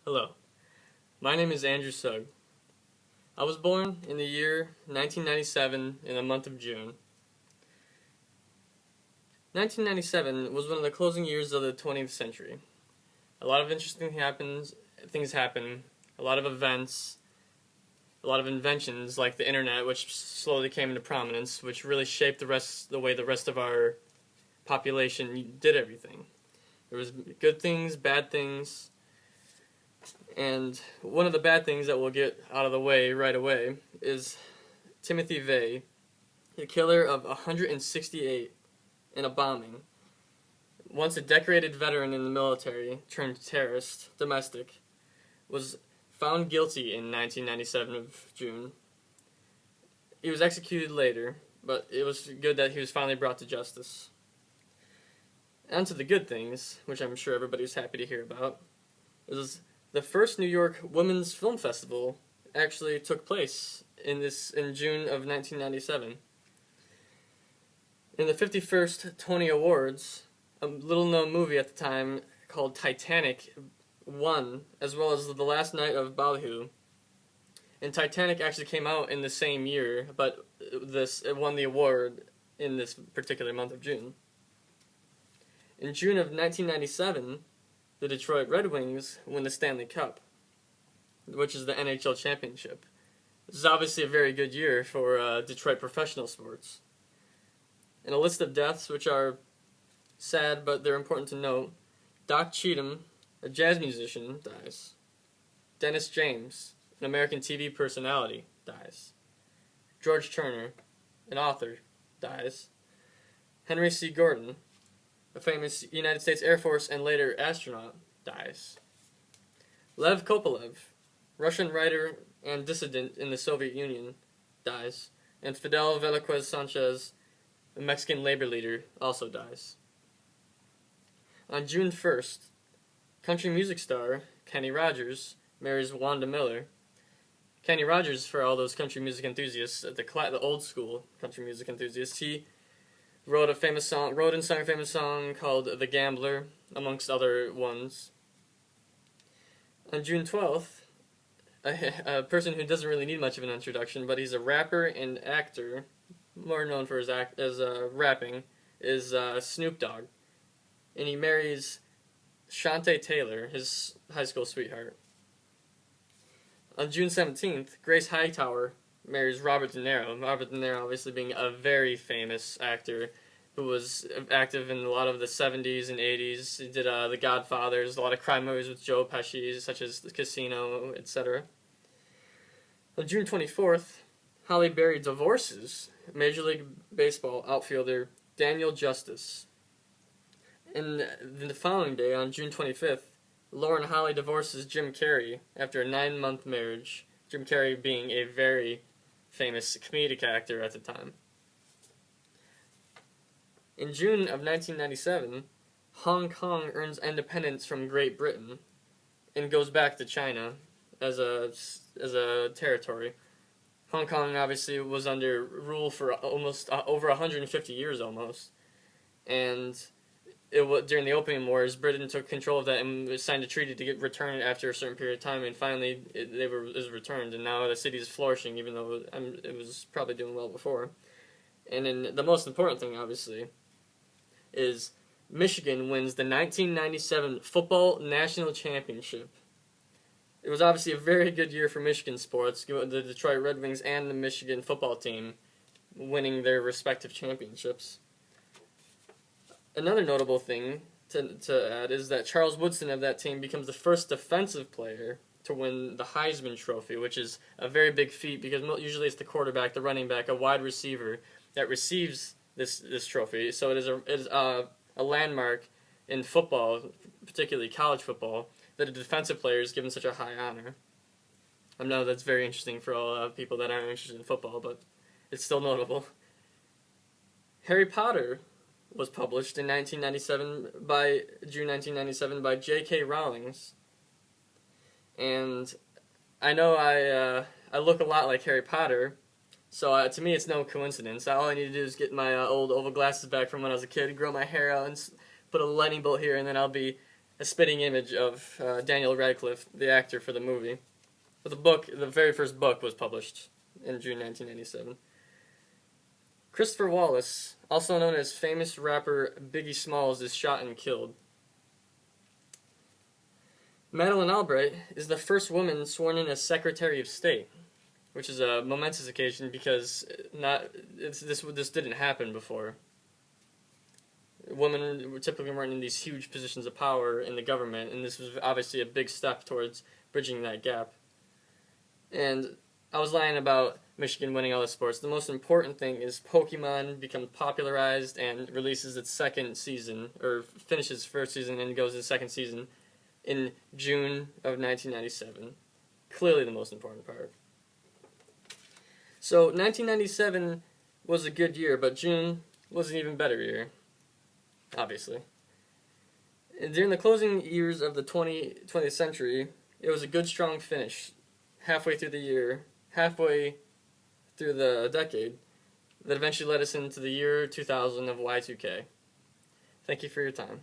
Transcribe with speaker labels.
Speaker 1: Hello, my name is Andrew Sugg. I was born in the year 1997 in the month of June. 1997 was one of the closing years of the 20th century. A lot of interesting things happen, a lot of events, a lot of inventions like the internet, which slowly came into prominence, which really shaped the way the rest of our population did everything. There was good things, bad things. And one of the bad things that we'll get out of the way right away is Timothy Vey, the killer of 168 in a bombing. Once a decorated veteran in the military turned terrorist, domestic, was found guilty in 1997 of June. He was executed later, but it was good that he was finally brought to justice. On to the good things, which I'm sure everybody's happy to hear about, is the first New York Women's Film Festival actually took place in June of 1997. In the 51st Tony Awards, a little-known movie at the time called Titanic won, as well as The Last Night of Ballyhoo. And Titanic actually came out in the same year, but it won the award in this particular month of June. In June of 1997, the Detroit Red Wings win the Stanley Cup, which is the NHL championship. This is obviously a very good year for Detroit professional sports. And a list of deaths, which are sad, but they're important to note. Doc Cheatham, a jazz musician, dies. Dennis James, an American TV personality, dies. George Turner, an author, dies. Henry C. Gordon, a famous United States Air Force and later astronaut, dies. Lev Kopelev, Russian writer and dissident in the Soviet Union, dies. And Fidel Velázquez Sanchez, a Mexican labor leader, also dies. On June 1st, country music star Kenny Rogers marries Wanda Miller. Kenny Rogers, for all those country music enthusiasts, the old school country music enthusiasts, he wrote and sung a famous song called The Gambler, amongst other ones. On June 12th, a person who doesn't really need much of an introduction, but he's a rapper and actor, more known for his rapping, is Snoop Dogg. And he marries Shantae Taylor, his high school sweetheart. On June 17th, Grace Hightower marries Robert De Niro. Robert De Niro obviously being a very famous actor who was active in a lot of the 70s and 80s. He did The Godfathers, a lot of crime movies with Joe Pesci, such as The Casino, etc. On June 24th, Halle Berry divorces Major League Baseball outfielder Daniel Justice. And the following day, on June 25th, Lauren Holly divorces Jim Carrey after a 9-month marriage, Jim Carrey being a very famous comedic actor at the time. In June of 1997, Hong Kong earns independence from Great Britain and goes back to China as a territory. Hong Kong obviously was under rule for almost over 150 years almost, and during the Opium Wars, Britain took control of that and signed a treaty to get returned after a certain period of time, and finally it was returned, and now the city is flourishing, even though it was probably doing well before. And then the most important thing, obviously, is Michigan wins the 1997 Football National Championship. It was obviously a very good year for Michigan sports, the Detroit Red Wings and the Michigan football team winning their respective championships. Another notable thing to add is that Charles Woodson of that team becomes the first defensive player to win the Heisman Trophy, which is a very big feat because usually it's the quarterback, the running back, a wide receiver that receives this trophy. So it is a landmark in football, particularly college football, that a defensive player is given such a high honor. I know that's very interesting for all people that aren't interested in football, but it's still notable. Harry Potter was published in June 1997 by J.K. Rowling's. And I know I look a lot like Harry Potter, so to me it's no coincidence. All I need to do is get my old oval glasses back from when I was a kid, grow my hair out, and put a lightning bolt here, and then I'll be a spitting image of Daniel Radcliffe, the actor for the movie. But the very first book, was published in June 1997. Christopher Wallace, also known as famous rapper Biggie Smalls, is shot and killed. Madeleine Albright is the first woman sworn in as Secretary of State, which is a momentous occasion because this didn't happen before. Women typically weren't in these huge positions of power in the government, and this was obviously a big step towards bridging that gap. And I was lying about Michigan winning all the sports. The most important thing is Pokemon becomes popularized and releases its second season, or finishes first season and goes to the second season in June of 1997. Clearly the most important part. So 1997 was a good year, but June was an even better year, obviously. And during the closing years of the 20th century, it was a good, strong finish. Halfway through the year, halfway through the decade, that eventually led us into the year 2000 of Y2K. Thank you for your time.